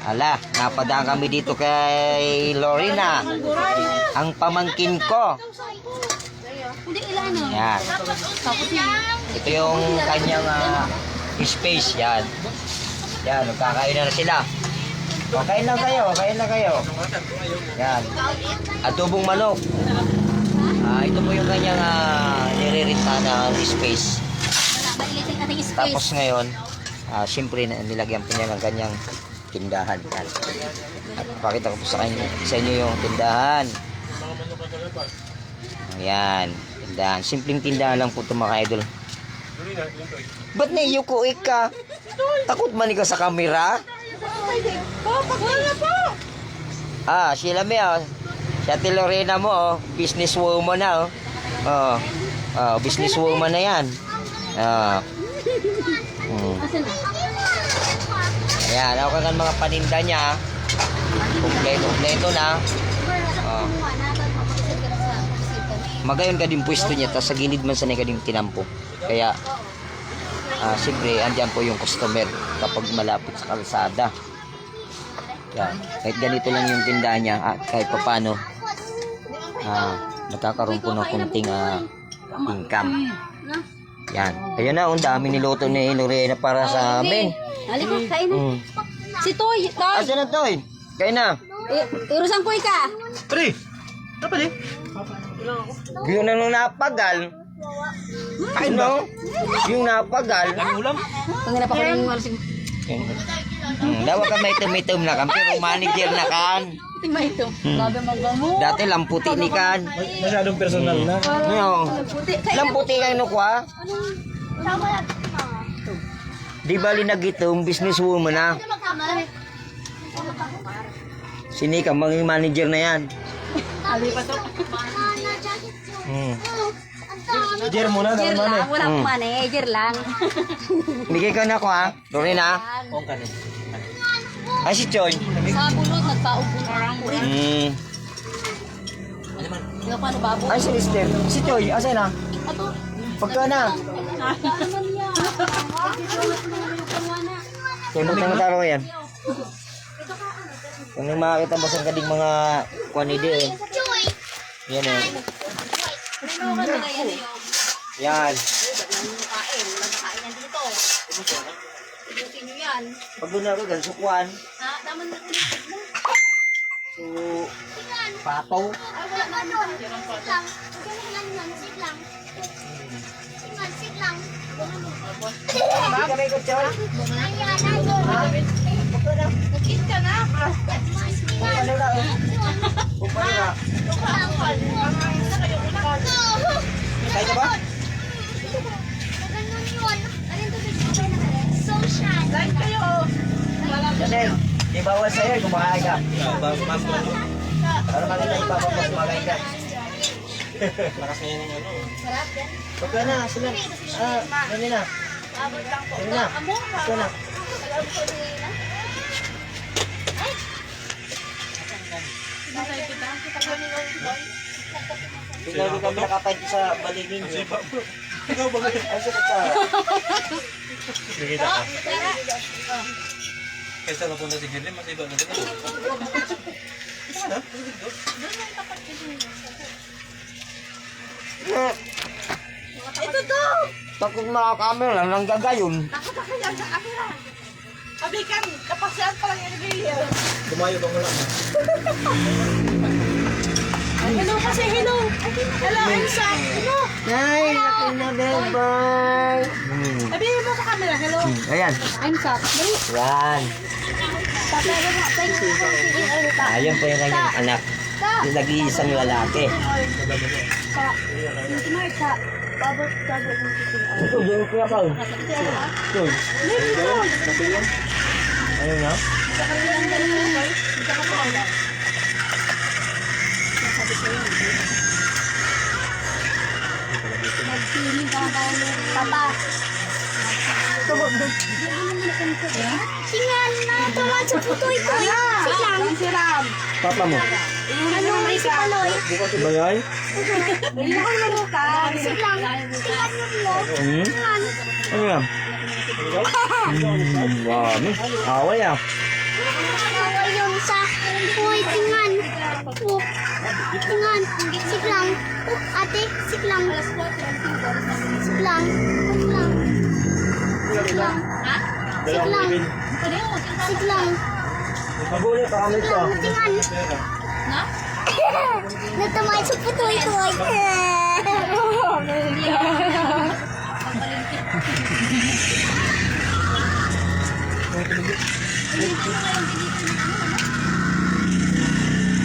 Ala, napadaan kami dito kay Lorena. Ang pamangkin ko. Yan. Ito yung kanyang space. Yan. Yan, magkakain na sila. Kain na kayo, kain na kayo. Yan. Adobong manok. Ito po yung kanyang nire-renta na space. Tapos ngayon, siyempre nilagyan po niya ng kanyang tindahan. Yan. At pakita ko po sa inyo yung tindahan. Ayan, tindahan. Simpleng tindahan lang po ito mga idol. Ba't niyuko ka? Takot man ikaw sa camera? Sila may si Ate Lorena mo, businesswoman na businesswoman na yan. Ayan, ako kan mga paninda niya. Kompleto na. Magayon ka din pwesto niya, tapos sa gilid man sanay ka din tinampo. Kaya, siyempre, andyan po yung customer kapag malapit sa kalsada. Yan. Kahit ganito lang yung tindahan niya, kahit papano, magkakaroon po ng kunting income. Yan. Kaya na, ang dami niluto ni Lorena para sa amin. Halika, kain na. Si Toy, Toy. Asa na, Toy? Kain na. Urusan ko ka. Pre, dapat eh. Yung nang napagal. Kain no? Yung napagal. Ang ulam. Panginap ako ng malasig. Dawa ka may tumitum na kan, pero manager na kan. Tingnan ito. Grabe magamo. Dati lamputi ni kan. Masyadong personal na. Lamputi kayo no kwa? Di bali nagitong businesswoman na. Sini ka, maging manager na yan. Ali pa to. Jer muna, Jer naman lang, wala akong manager lang. Bigay ka na ko ha, Lorena. Kung ka rin. Ay si Choy. Sa bulot, nagpaubo orang urin. Ito pa no babo. Ay si Lister. Si Choy, asa na? Ato. Pagka na. Kaya matang-taro yan. Kung makakita mo sa kading mga kwanide eh. Yan eh. Yan. Pag doon na rin, sukwan. So, pataw. Hindi ka may kutsaw? Nag-eat ka na. Ano na eh? Ano na? Kaya ka ba? Daniel, di bawal sa'yo, kumakain ka. Para makita ipapapos kumakain ka. Lakas na yan ng ano. Pagka na, sila. Dali na. Dali na. Pagka na. Tingnan mo kami nakapay sa baligin. Ikaw ba? Ang sakit sa... Nakita ka. Kaysa napunta si Gilly, mas iba na din. Ano? Ito to. Takot mga camera, nang gagayon. Abikan, kapasyan pa lang yung video. Dumayo bang wala? Hello kasi, hello. Hello, Elsa. Hello. Ay, laki na bye-bye. Sabihin mo sa camera, hello. Ayan. Elsa. Dali. Yan. Tatay mo, thank you. Ayan po yung kanyang anak. Yung nag-iisang lalaki. Babot. Ito, yung kuya ka. Ito. Ayun na. Nagpiling ka tayo, Papa. Tingnan na, tama sa putoy ko. Silang. Siram. Papa mo. Ano si Paloy? Bagay? Hindi ko malukan. Silang. Tingnan mo. Hmm? Tingnan. Ano yan? Dami. Away ah. Awa yun sa... Uy, tingnan. Oh. Tingnan. Siklang. Oh, ate, siklang. Siklang. Siklang. Siklang. Siklang. Siklang. Paguli pa kami ito. Siklang. Tingnan. Natamay sa putoy-toy.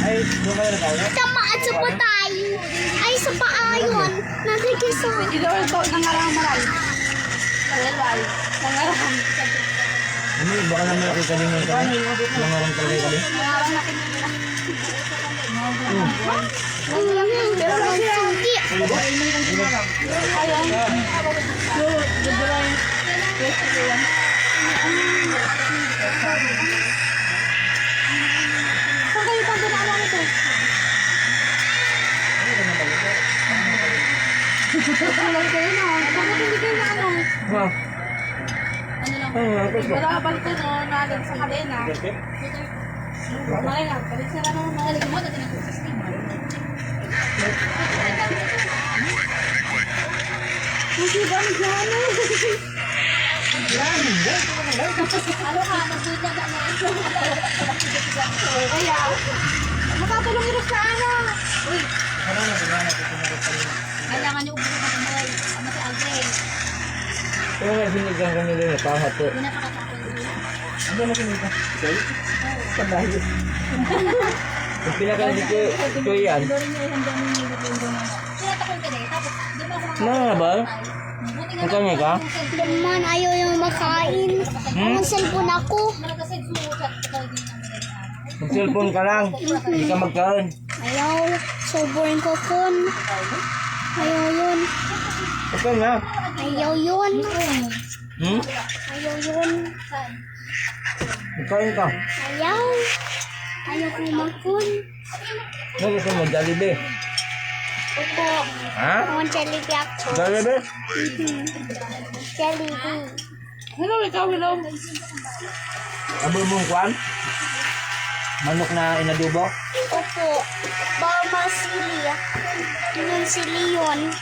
Ay, doon kayo na tayo? Tamaan sa putay. Ay, sa paayon. Nagkikisa. Ito ito, nangarang-marang. Kalay. Nangarang. Ano, baka naman ako kalingan ka. Nangarang talaga kali. Nangarang na kinila. Pero magsugi. Ayan. Saan kayo pang dinaanan ito? Kulang kayo na. Bakit hindi kayo na ano? Ha? Ano nga, gusto? Balaban ko no, nagan sa kadena. Malay na, balik sila naman mga limot at hindi ba nagyano? Ano ka, nagsuda na kaya, makatulong ito sa ano? Uy, kailangan niyo ubusin natin mo. Ano si Aldrin? Kaya nga sinigang kami din, pahat po. Hindi na pakatapon. Ano na sinigang? Padayo. Yung pinakalit ko, ito yan. Tinatakon ka din, tapos di ba ako Ano ba? Magkanya ka? Naman, ayaw yung makain. Ang cellphone ako. malagasin sumulat sa kawin Mag-cellphone ka lang. Hindi ka magkaroon. Ayaw. Sobrang ko kun. Ayaw yun. Okay na. Ayaw yun. Hmm? Ayaw yun. Magkaroon ka. Ayaw. Ayaw kumakun. Ano gusto mo? Jollibee? Opo. Ha? Ang Jollibee ako. Jollibee? Jollibee. Hello, ikaw, hello. Abol mong kwan? Manok na inadubo? Opo. Bama sili. Yun sili yun.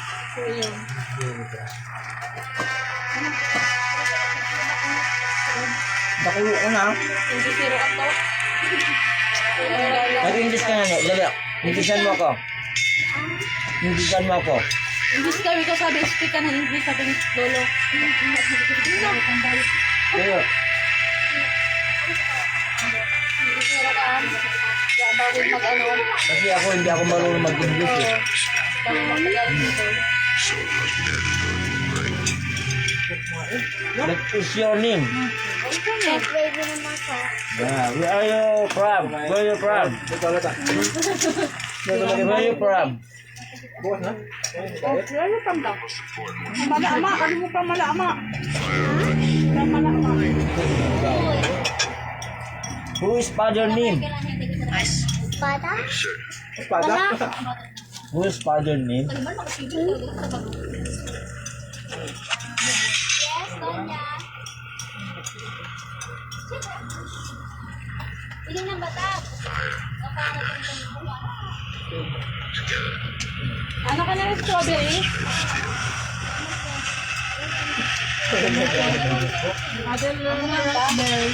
Bakulo ko na. Hindi siro ato. Nag-English ka na niya. Dali. Inglishan mo ako. Inglishan mo ako. English kami ko sabi, speak ka ng English, sabi ni Lolo. Pero, Bawal mag-ano. kasi ako hindi ako marunong mag-English eh. Bawal mag-ano dito. What is your name? Baby naman ko. Yeah, where are you from? Where are you from? Where are you from? Oh, lalo tanda. Malama, ano mo pa malama? Malama. Who is father name? Bata? Wala. Who is father name? Piling ng bata. Ano ka na strawberry? Adel na strawberry.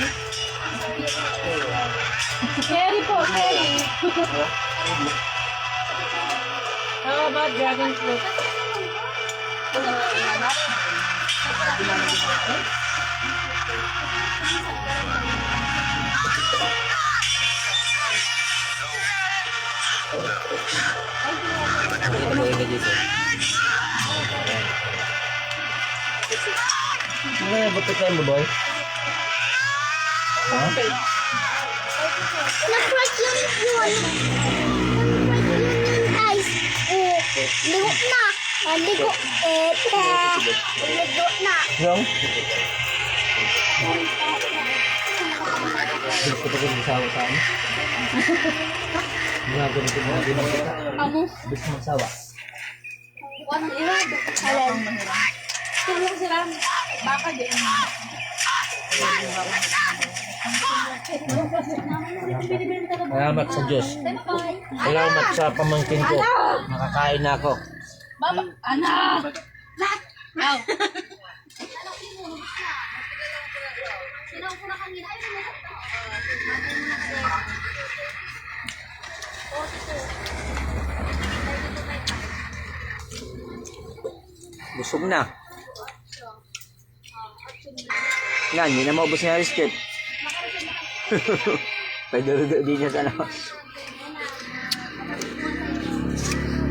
Cherry po, cherry. How about dragon fruit? Dito mo ilagay dito. Ano yung butukan mo, boy? Ha? Na-crush yun yun. Na-crush yun yun, guys. Oh, ligo na. Ligo. Ligo na. Yung? Gusto ko pag magsawa sa amin. Mga ganito mga ginagawa. Amo. Gusto magsawa. Alin. Tulong sila. Baka din. Salamat sa Diyos. Salamat sa pamangkin ko. Nakakain na ako. Baba. Anak. Aw. Busog na. Yan, hindi na maubos niya yung step. Pwede din niya sa labas.